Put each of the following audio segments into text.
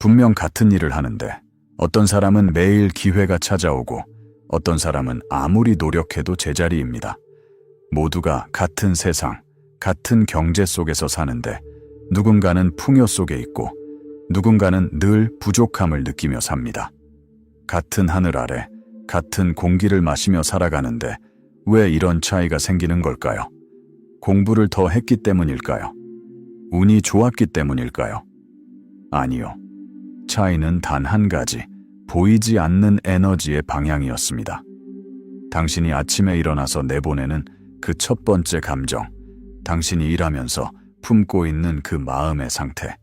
분명 같은 일을 하는데 어떤 사람은 매일 기회가 찾아오고 어떤 사람은 아무리 노력해도 제자리입니다. 모두가 같은 세상, 같은 경제 속에서 사는데 누군가는 풍요 속에 있고 누군가는 늘 부족함을 느끼며 삽니다. 같은 하늘 아래 같은 공기를 마시며 살아가는데 왜 이런 차이가 생기는 걸까요? 공부를 더 했기 때문일까요? 운이 좋았기 때문일까요? 아니요. 차이는 단 한 가지, 보이지 않는 에너지의 방향이었습니다. 당신이 아침에 일어나서 내보내는 그 첫 번째 감정, 당신이 일하면서 품고 있는 그 마음의 상태,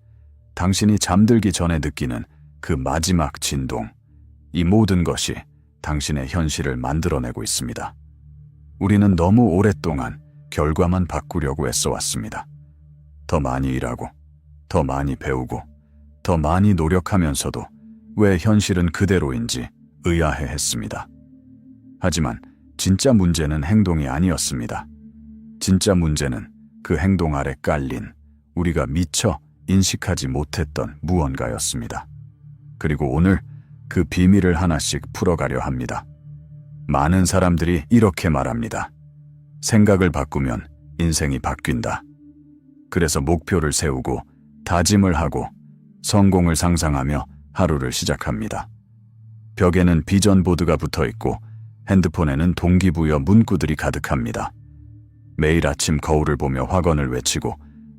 당신이 잠들기 전에 느끼는 그 마지막 진동, 이 모든 것이 당신의 현실을 만들어내고 있습니다. 우리는 너무 오랫동안 결과만 바꾸려고 애써왔습니다. 더 많이 일하고, 더 많이 배우고, 더 많이 노력하면서도 왜 현실은 그대로인지 의아해했습니다. 하지만 진짜 문제는 행동이 아니었습니다. 진짜 문제는 그 행동 아래 깔린 우리가 미처 인식하지 못했던 무언가였습니다. 그리고 오늘 그 비밀을 하나씩 풀어가려 합니다. 많은 사람들이 이렇게 말합니다. 생각을 바꾸면 인생이 바뀐다. 그래서 목표를 세우고 다짐을 하고 성공을 상상하며 하루를 시작합니다. 벽에는 비전 보드가 붙어 있고 핸드폰에는 동기부여 문구들이 가득합니다. 매일 아침 거울을 보며 확언을 외치고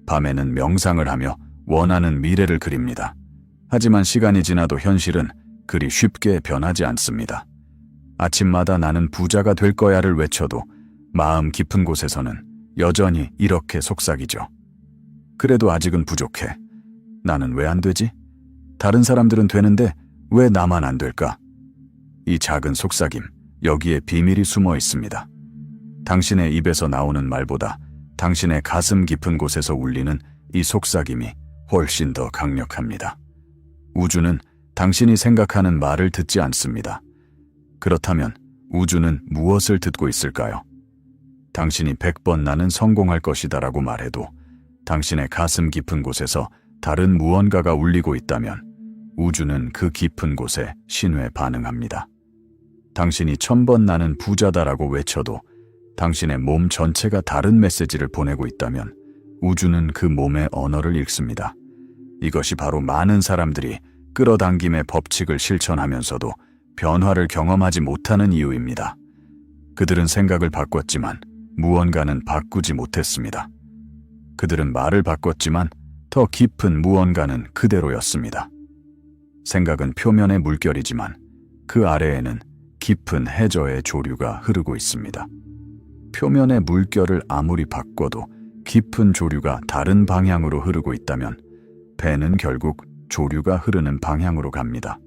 밤에는 명상을 하며 원하는 미래를 그립니다. 하지만 시간이 지나도 현실은 그리 쉽게 변하지 않습니다. 아침마다 나는 부자가 될 거야를 외쳐도 마음 깊은 곳에서는 여전히 이렇게 속삭이죠. 그래도 아직은 부족해. 나는 왜 안 되지? 다른 사람들은 되는데 왜 나만 안 될까? 이 작은 속삭임, 여기에 비밀이 숨어 있습니다. 당신의 입에서 나오는 말보다 당신의 가슴 깊은 곳에서 울리는 이 속삭임이 훨씬 더 강력합니다. 우주는 당신이 생각하는 말을 듣지 않습니다. 그렇다면 우주는 무엇을 듣고 있을까요? 당신이 100번 나는 성공할 것이다라고 말해도 당신의 가슴 깊은 곳에서 다른 무언가가 울리고 있다면 우주는 그 깊은 곳에 신뢰 반응합니다. 당신이 1000번 나는 부자다라고 외쳐도 당신의 몸 전체가 다른 메시지를 보내고 있다면 우주는 그 몸의 언어를 읽습니다. 이것이 바로 많은 사람들이 끌어당김의 법칙을 실천하면서도 변화를 경험하지 못하는 이유입니다. 그들은 생각을 바꿨지만 무언가는 바꾸지 못했습니다. 그들은 말을 바꿨지만 더 깊은 무언가는 그대로였습니다. 생각은 표면의 물결이지만 그 아래에는 깊은 해저의 조류가 흐르고 있습니다. 표면의 물결을 아무리 바꿔도 깊은 조류가 다른 방향으로 흐르고 있다면 배는 결국 조류가 흐르는 방향으로 갑니다.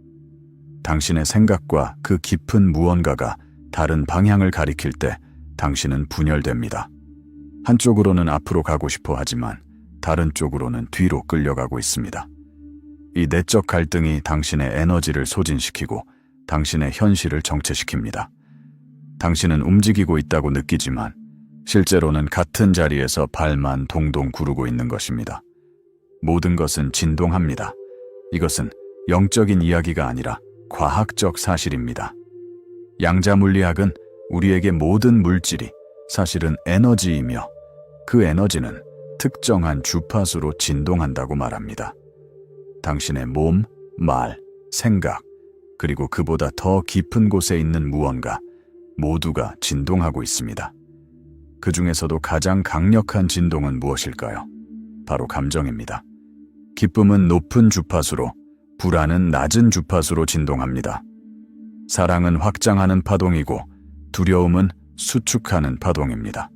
당신의 생각과 그 깊은 무언가가 다른 방향을 가리킬 때 당신은 분열됩니다. 한쪽으로는 앞으로 가고 싶어 하지만 다른 쪽으로는 뒤로 끌려가고 있습니다. 이 내적 갈등이 당신의 에너지를 소진시키고 당신의 현실을 정체시킵니다. 당신은 움직이고 있다고 느끼지만 실제로는 같은 자리에서 발만 동동 구르고 있는 것입니다. 모든 것은 진동합니다. 이것은 영적인 이야기가 아니라 과학적 사실입니다. 양자물리학은 우리에게 모든 물질이 사실은 에너지이며 그 에너지는 특정한 주파수로 진동한다고 말합니다. 당신의 몸, 말, 생각, 그리고 그보다 더 깊은 곳에 있는 무언가 모두가 진동하고 있습니다. 그 중에서도 가장 강력한 진동은 무엇일까요? 바로 감정입니다. 기쁨은 높은 주파수로, 불안은 낮은 주파수로 진동합니다. 사랑은 확장하는 파동이고 두려움은 수축하는 파동입니다.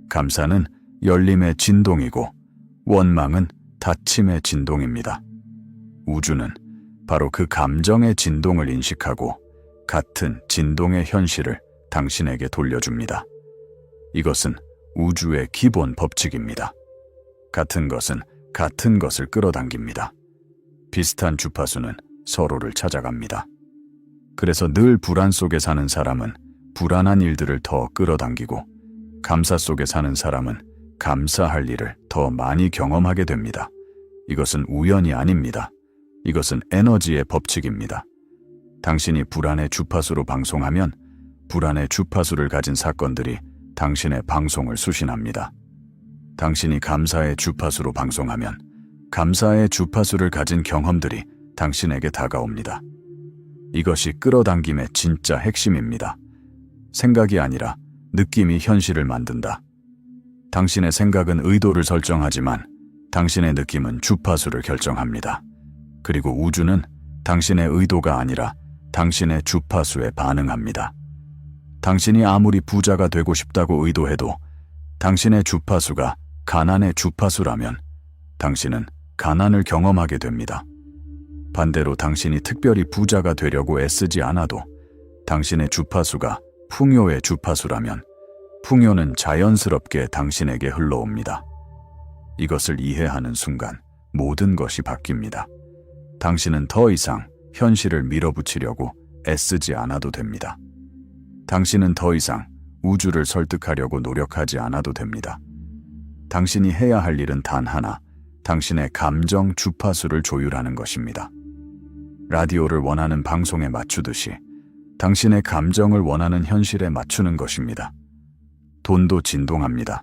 감사는 열림의 진동이고 원망은 닫힘의 진동입니다. 우주는 바로 그 감정의 진동을 인식하고 같은 진동의 현실을 당신에게 돌려줍니다. 이것은 우주의 기본 법칙입니다. 같은 것은 같은 것을 끌어당깁니다. 비슷한 주파수는 서로를 찾아갑니다. 그래서 늘 불안 속에 사는 사람은 불안한 일들을 더 끌어당기고 감사 속에 사는 사람은 감사할 일을 더 많이 경험하게 됩니다. 이것은 우연이 아닙니다. 이것은 에너지의 법칙입니다. 당신이 불안의 주파수로 방송하면 불안의 주파수를 가진 사건들이 당신의 방송을 수신합니다. 당신이 감사의 주파수로 방송하면 감사의 주파수를 가진 경험들이 당신에게 다가옵니다. 이것이 끌어당김의 진짜 핵심입니다. 생각이 아니라 느낌이 현실을 만든다. 당신의 생각은 의도를 설정하지만 당신의 느낌은 주파수를 결정합니다. 그리고 우주는 당신의 의도가 아니라 당신의 주파수에 반응합니다. 당신이 아무리 부자가 되고 싶다고 의도해도 당신의 주파수가 가난의 주파수라면 당신은 가난을 경험하게 됩니다. 반대로 당신이 특별히 부자가 되려고 애쓰지 않아도 당신의 주파수가 풍요의 주파수라면 풍요는 자연스럽게 당신에게 흘러옵니다. 이것을 이해하는 순간 모든 것이 바뀝니다. 당신은 더 이상 현실을 밀어붙이려고 애쓰지 않아도 됩니다. 당신은 더 이상 우주를 설득하려고 노력하지 않아도 됩니다. 당신이 해야 할 일은 단 하나, 당신의 감정 주파수를 조율하는 것입니다. 라디오를 원하는 방송에 맞추듯이 당신의 감정을 원하는 현실에 맞추는 것입니다. 돈도 진동합니다.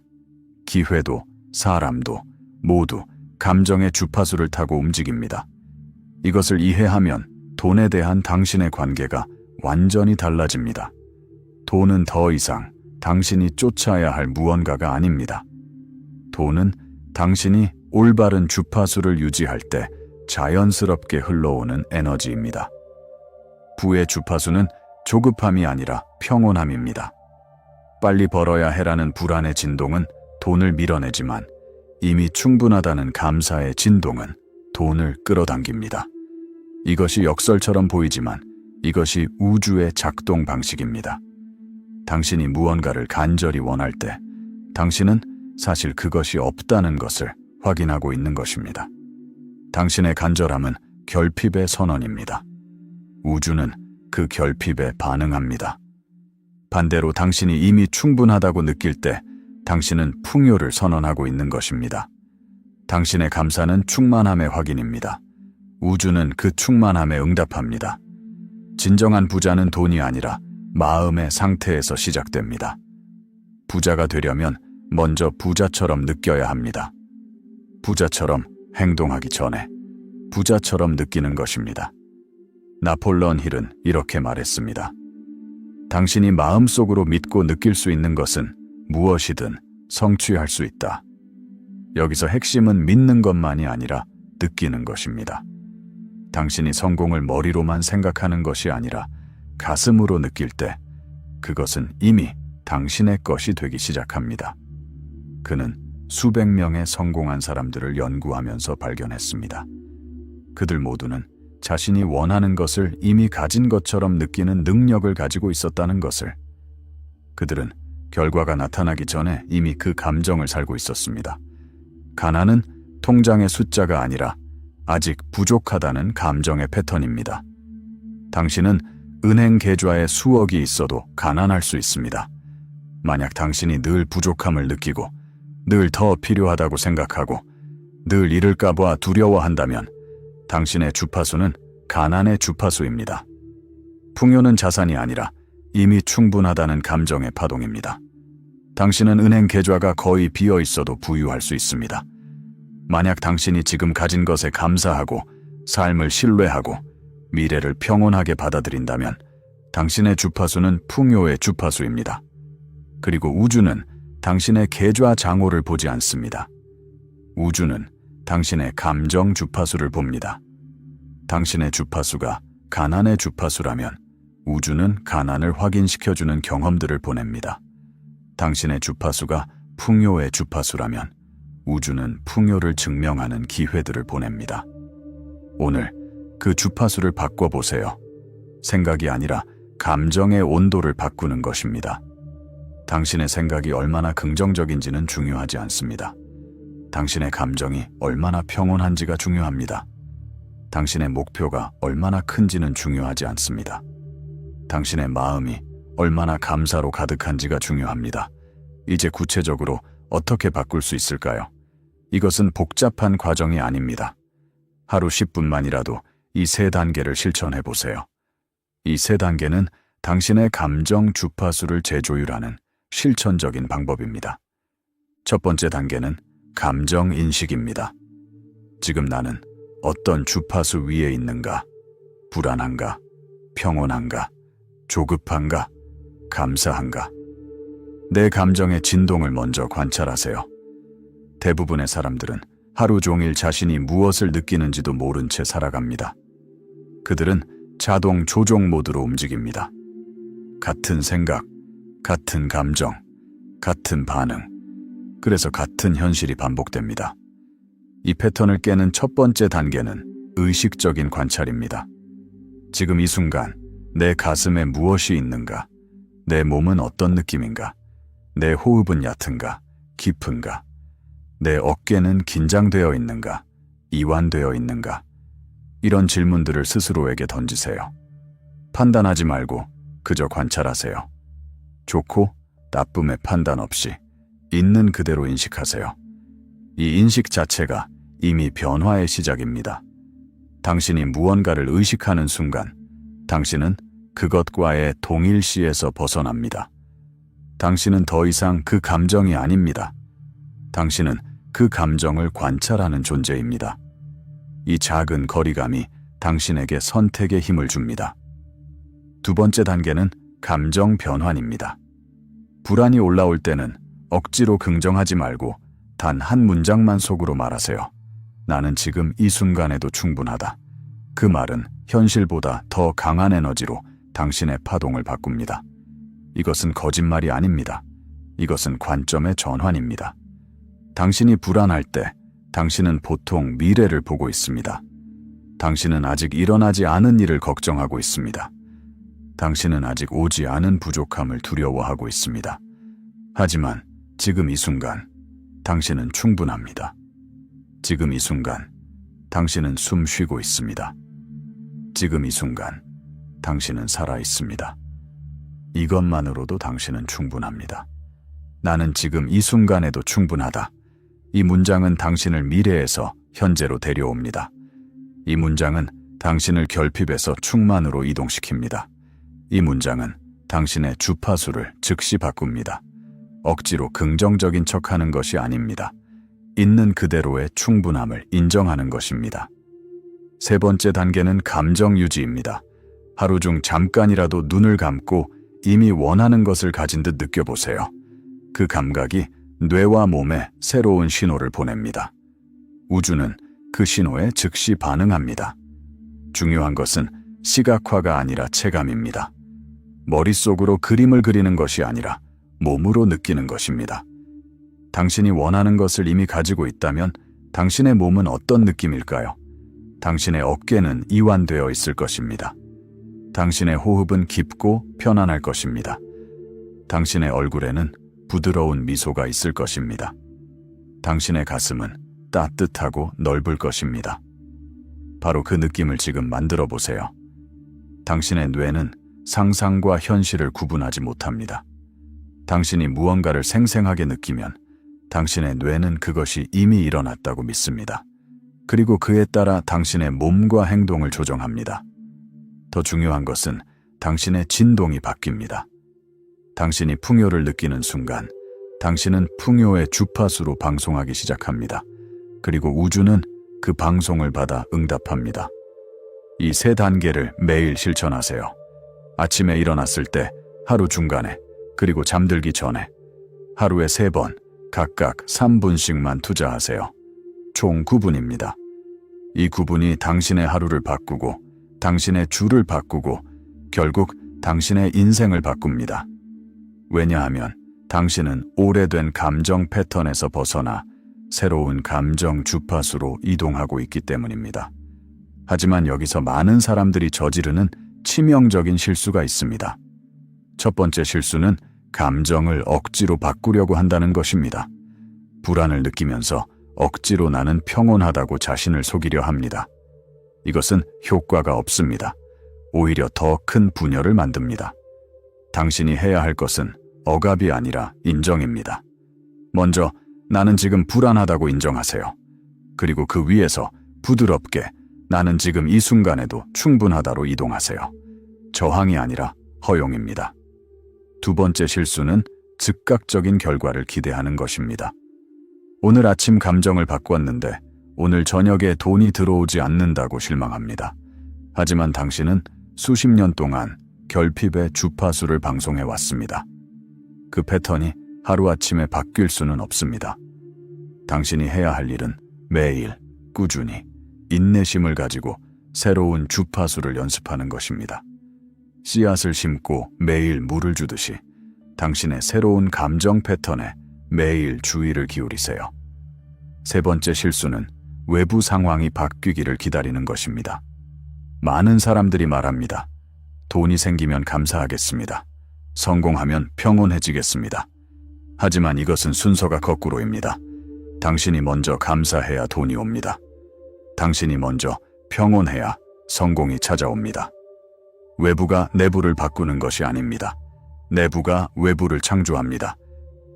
기회도, 사람도 모두 감정의 주파수를 타고 움직입니다. 이것을 이해하면 돈에 대한 당신의 관계가 완전히 달라집니다. 돈은 더 이상 당신이 쫓아야 할 무언가가 아닙니다. 돈은 당신이 올바른 주파수를 유지할 때 자연스럽게 흘러오는 에너지입니다. 부의 주파수는 조급함이 아니라 평온함입니다. 빨리 벌어야 해라는 불안의 진동은 돈을 밀어내지만 이미 충분하다는 감사의 진동은 돈을 끌어당깁니다. 이것이 역설처럼 보이지만 이것이 우주의 작동 방식입니다. 당신이 무언가를 간절히 원할 때 당신은 사실 그것이 없다는 것을 확인하고 있는 것입니다. 당신의 간절함은 결핍의 선언입니다. 우주는 그 결핍에 반응합니다. 반대로 당신이 이미 충분하다고 느낄 때 당신은 풍요를 선언하고 있는 것입니다. 당신의 감사는 충만함의 확인입니다. 우주는 그 충만함에 응답합니다. 진정한 부자는 돈이 아니라 마음의 상태에서 시작됩니다. 부자가 되려면 먼저 부자처럼 느껴야 합니다. 부자처럼 행동하기 전에 부자처럼 느끼는 것입니다. 나폴레온 힐은 이렇게 말했습니다. 당신이 마음속으로 믿고 느낄 수 있는 것은 무엇이든 성취할 수 있다. 여기서 핵심은 믿는 것만이 아니라 느끼는 것입니다. 당신이 성공을 머리로만 생각하는 것이 아니라 가슴으로 느낄 때 그것은 이미 당신의 것이 되기 시작합니다. 그는 수백 명의 성공한 사람들을 연구하면서 발견했습니다. 그들 모두는 자신이 원하는 것을 이미 가진 것처럼 느끼는 능력을 가지고 있었다는 것을. 그들은 결과가 나타나기 전에 이미 그 감정을 살고 있었습니다. 가난은 통장의 숫자가 아니라 아직 부족하다는 감정의 패턴입니다. 당신은 은행 계좌에 수억이 있어도 가난할 수 있습니다. 만약 당신이 늘 부족함을 느끼고 늘 더 필요하다고 생각하고 늘 잃을까 봐 두려워한다면 당신의 주파수는 가난의 주파수입니다. 풍요는 자산이 아니라 이미 충분하다는 감정의 파동입니다. 당신은 은행 계좌가 거의 비어 있어도 부유할 수 있습니다. 만약 당신이 지금 가진 것에 감사하고 삶을 신뢰하고 미래를 평온하게 받아들인다면 당신의 주파수는 풍요의 주파수입니다. 그리고 우주는 당신의 계좌 장호를 보지 않습니다. 우주는 당신의 감정 주파수를 봅니다. 당신의 주파수가 가난의 주파수라면 우주는 가난을 확인시켜주는 경험들을 보냅니다. 당신의 주파수가 풍요의 주파수라면 우주는 풍요를 증명하는 기회들을 보냅니다. 오늘 그 주파수를 바꿔보세요. 생각이 아니라 감정의 온도를 바꾸는 것입니다. 당신의 생각이 얼마나 긍정적인지는 중요하지 않습니다. 당신의 감정이 얼마나 평온한지가 중요합니다. 당신의 목표가 얼마나 큰지는 중요하지 않습니다. 당신의 마음이 얼마나 감사로 가득한지가 중요합니다. 이제 구체적으로 어떻게 바꿀 수 있을까요? 이것은 복잡한 과정이 아닙니다. 하루 10분만이라도 이 세 단계를 실천해 보세요. 이 세 단계는 당신의 감정 주파수를 재조율하는 실천적인 방법입니다. 첫 번째 단계는 감정 인식입니다. 지금 나는 어떤 주파수 위에 있는가? 불안한가? 평온한가? 조급한가? 감사한가? 내 감정의 진동을 먼저 관찰하세요. 대부분의 사람들은 하루 종일 자신이 무엇을 느끼는지도 모른 채 살아갑니다. 그들은 자동 조종 모드로 움직입니다. 같은 생각, 같은 감정, 같은 반응, 그래서 같은 현실이 반복됩니다. 이 패턴을 깨는 첫 번째 단계는 의식적인 관찰입니다. 지금 이 순간 내 가슴에 무엇이 있는가? 내 몸은 어떤 느낌인가? 내 호흡은 얕은가? 깊은가? 내 어깨는 긴장되어 있는가? 이완되어 있는가? 이런 질문들을 스스로에게 던지세요. 판단하지 말고 그저 관찰하세요. 좋고 나쁨의 판단 없이 있는 그대로 인식하세요. 이 인식 자체가 이미 변화의 시작입니다. 당신이 무언가를 의식하는 순간 당신은 그것과의 동일시에서 벗어납니다. 당신은 더 이상 그 감정이 아닙니다. 당신은 그 감정을 관찰하는 존재입니다. 이 작은 거리감이 당신에게 선택의 힘을 줍니다. 두 번째 단계는 감정 변환입니다. 불안이 올라올 때는 억지로 긍정하지 말고 단 한 문장만 속으로 말하세요. 나는 지금 이 순간에도 충분하다. 그 말은 현실보다 더 강한 에너지로 당신의 파동을 바꿉니다. 이것은 거짓말이 아닙니다. 이것은 관점의 전환입니다. 당신이 불안할 때 당신은 보통 미래를 보고 있습니다. 당신은 아직 일어나지 않은 일을 걱정하고 있습니다. 당신은 아직 오지 않은 부족함을 두려워하고 있습니다. 하지만 지금 이 순간 당신은 충분합니다. 지금 이 순간 당신은 숨 쉬고 있습니다. 지금 이 순간 당신은 살아 있습니다. 이것만으로도 당신은 충분합니다. 나는 지금 이 순간에도 충분하다. 이 문장은 당신을 미래에서 현재로 데려옵니다. 이 문장은 당신을 결핍에서 충만으로 이동시킵니다. 이 문장은 당신의 주파수를 즉시 바꿉니다. 억지로 긍정적인 척하는 것이 아닙니다. 있는 그대로의 충분함을 인정하는 것입니다. 세 번째 단계는 감정 유지입니다. 하루 중 잠깐이라도 눈을 감고 이미 원하는 것을 가진 듯 느껴보세요. 그 감각이 뇌와 몸에 새로운 신호를 보냅니다. 우주는 그 신호에 즉시 반응합니다. 중요한 것은 시각화가 아니라 체감입니다. 머릿속으로 그림을 그리는 것이 아니라 몸으로 느끼는 것입니다. 당신이 원하는 것을 이미 가지고 있다면 당신의 몸은 어떤 느낌일까요? 당신의 어깨는 이완되어 있을 것입니다. 당신의 호흡은 깊고 편안할 것입니다. 당신의 얼굴에는 부드러운 미소가 있을 것입니다. 당신의 가슴은 따뜻하고 넓을 것입니다. 바로 그 느낌을 지금 만들어 보세요. 당신의 뇌는 상상과 현실을 구분하지 못합니다. 당신이 무언가를 생생하게 느끼면 당신의 뇌는 그것이 이미 일어났다고 믿습니다. 그리고 그에 따라 당신의 몸과 행동을 조정합니다. 더 중요한 것은 당신의 진동이 바뀝니다. 당신이 풍요를 느끼는 순간 당신은 풍요의 주파수로 방송하기 시작합니다. 그리고 우주는 그 방송을 받아 응답합니다. 이 세 단계를 매일 실천하세요. 아침에 일어났을 때, 하루 중간에, 그리고 잠들기 전에 하루에 3번 각각 3분씩만 투자하세요. 총 9분입니다. 이 9분이 당신의 하루를 바꾸고 당신의 주를 바꾸고 결국 당신의 인생을 바꿉니다. 왜냐하면 당신은 오래된 감정 패턴에서 벗어나 새로운 감정 주파수로 이동하고 있기 때문입니다. 하지만 여기서 많은 사람들이 저지르는 치명적인 실수가 있습니다. 첫 번째 실수는 감정을 억지로 바꾸려고 한다는 것입니다. 불안을 느끼면서 억지로 나는 평온하다고 자신을 속이려 합니다. 이것은 효과가 없습니다. 오히려 더 큰 분열을 만듭니다. 당신이 해야 할 것은 억압이 아니라 인정입니다. 먼저 나는 지금 불안하다고 인정하세요. 그리고 그 위에서 부드럽게 나는 지금 이 순간에도 충분하다로 이동하세요. 저항이 아니라 허용입니다. 두 번째 실수는 즉각적인 결과를 기대하는 것입니다. 오늘 아침 감정을 바꿨는데 오늘 저녁에 돈이 들어오지 않는다고 실망합니다. 하지만 당신은 수십 년 동안 결핍의 주파수를 방송해 왔습니다. 그 패턴이 하루아침에 바뀔 수는 없습니다. 당신이 해야 할 일은 매일 꾸준히 인내심을 가지고 새로운 주파수를 연습하는 것입니다. 씨앗을 심고 매일 물을 주듯이 당신의 새로운 감정 패턴에 매일 주의를 기울이세요. 세 번째 실수는 외부 상황이 바뀌기를 기다리는 것입니다. 많은 사람들이 말합니다. 돈이 생기면 감사하겠습니다. 성공하면 평온해지겠습니다. 하지만 이것은 순서가 거꾸로입니다. 당신이 먼저 감사해야 돈이 옵니다. 당신이 먼저 평온해야 성공이 찾아옵니다. 외부가 내부를 바꾸는 것이 아닙니다. 내부가 외부를 창조합니다.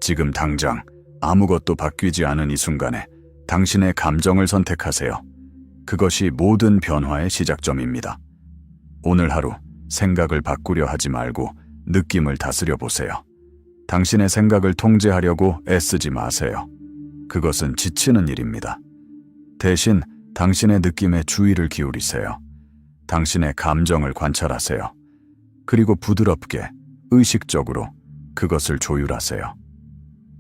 지금 당장 아무것도 바뀌지 않은 이 순간에 당신의 감정을 선택하세요. 그것이 모든 변화의 시작점입니다. 오늘 하루 생각을 바꾸려 하지 말고 느낌을 다스려 보세요. 당신의 생각을 통제하려고 애쓰지 마세요. 그것은 지치는 일입니다. 대신 당신의 느낌에 주의를 기울이세요. 당신의 감정을 관찰하세요. 그리고 부드럽게, 의식적으로 그것을 조율하세요.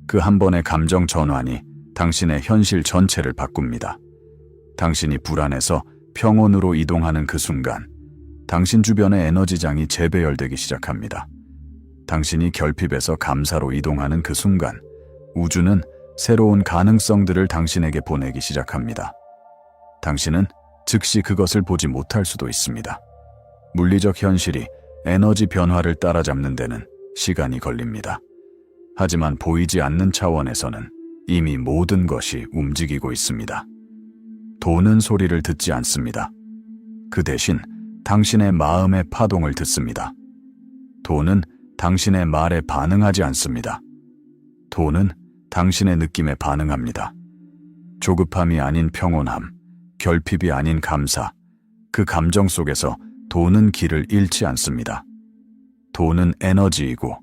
그 한 번의 감정 전환이 당신의 현실 전체를 바꿉니다. 당신이 불안해서 평온으로 이동하는 그 순간, 당신 주변의 에너지장이 재배열되기 시작합니다. 당신이 결핍에서 감사로 이동하는 그 순간, 우주는 새로운 가능성들을 당신에게 보내기 시작합니다. 당신은 즉시 그것을 보지 못할 수도 있습니다. 물리적 현실이 에너지 변화를 따라잡는 데는 시간이 걸립니다. 하지만 보이지 않는 차원에서는 이미 모든 것이 움직이고 있습니다. 돈은 소리를 듣지 않습니다. 그 대신 당신의 마음의 파동을 듣습니다. 돈은 당신의 말에 반응하지 않습니다. 돈은 당신의 느낌에 반응합니다. 조급함이 아닌 평온함, 결핍이 아닌 감사, 그 감정 속에서 돈은 길을 잃지 않습니다. 돈은 에너지이고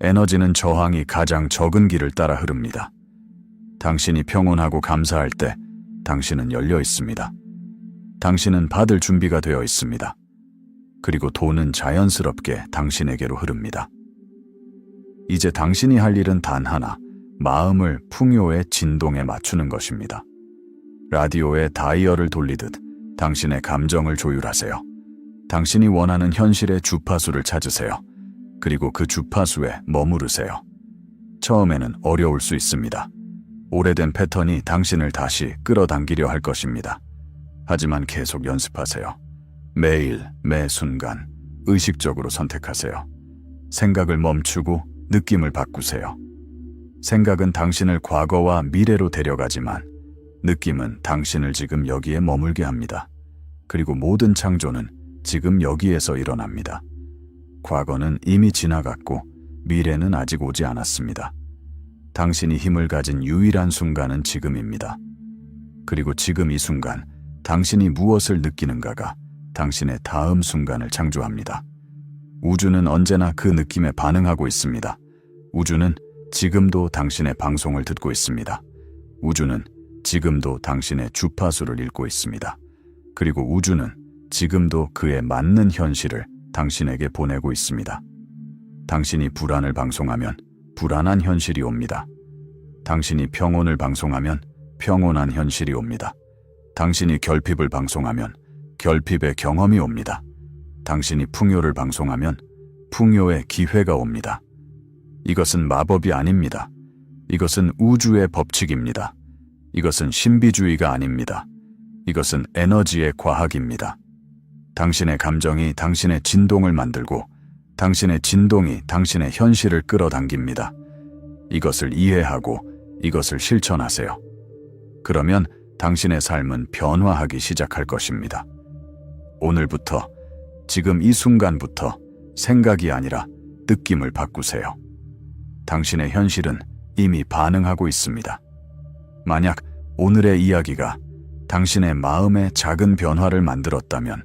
에너지는 저항이 가장 적은 길을 따라 흐릅니다. 당신이 평온하고 감사할 때 당신은 열려 있습니다. 당신은 받을 준비가 되어 있습니다. 그리고 돈은 자연스럽게 당신에게로 흐릅니다. 이제 당신이 할 일은 단 하나, 마음을 풍요의 진동에 맞추는 것입니다. 라디오의 다이얼을 돌리듯 당신의 감정을 조율하세요. 당신이 원하는 현실의 주파수를 찾으세요. 그리고 그 주파수에 머무르세요. 처음에는 어려울 수 있습니다. 오래된 패턴이 당신을 다시 끌어당기려 할 것입니다. 하지만 계속 연습하세요. 매일, 매 순간, 의식적으로 선택하세요. 생각을 멈추고 느낌을 바꾸세요. 생각은 당신을 과거와 미래로 데려가지만 느낌은 당신을 지금 여기에 머물게 합니다. 그리고 모든 창조는 지금 여기에서 일어납니다. 과거는 이미 지나갔고 미래는 아직 오지 않았습니다. 당신이 힘을 가진 유일한 순간은 지금입니다. 그리고 지금 이 순간, 당신이 무엇을 느끼는가가 당신의 다음 순간을 창조합니다. 우주는 언제나 그 느낌에 반응하고 있습니다. 우주는 지금도 당신의 방송을 듣고 있습니다. 우주는 지금도 당신의 주파수를 읽고 있습니다. 그리고 우주는 지금도 그에 맞는 현실을 당신에게 보내고 있습니다. 당신이 불안을 방송하면 불안한 현실이 옵니다. 당신이 평온을 방송하면 평온한 현실이 옵니다. 당신이 결핍을 방송하면 결핍의 경험이 옵니다. 당신이 풍요를 방송하면 풍요의 기회가 옵니다. 이것은 마법이 아닙니다. 이것은 우주의 법칙입니다. 이것은 신비주의가 아닙니다. 이것은 에너지의 과학입니다. 당신의 감정이 당신의 진동을 만들고 당신의 진동이 당신의 현실을 끌어당깁니다. 이것을 이해하고 이것을 실천하세요. 그러면 당신의 삶은 변화하기 시작할 것입니다. 오늘부터, 지금 이 순간부터 생각이 아니라 느낌을 바꾸세요. 당신의 현실은 이미 반응하고 있습니다. 만약 오늘의 이야기가 당신의 마음에 작은 변화를 만들었다면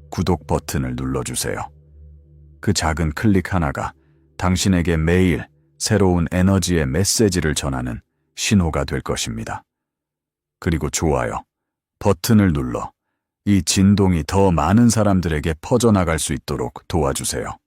구독 버튼을 눌러주세요. 그 작은 클릭 하나가 당신에게 매일 새로운 에너지의 메시지를 전하는 신호가 될 것입니다. 그리고 좋아요 버튼을 눌러 이 진동이 더 많은 사람들에게 퍼져나갈 수 있도록 도와주세요.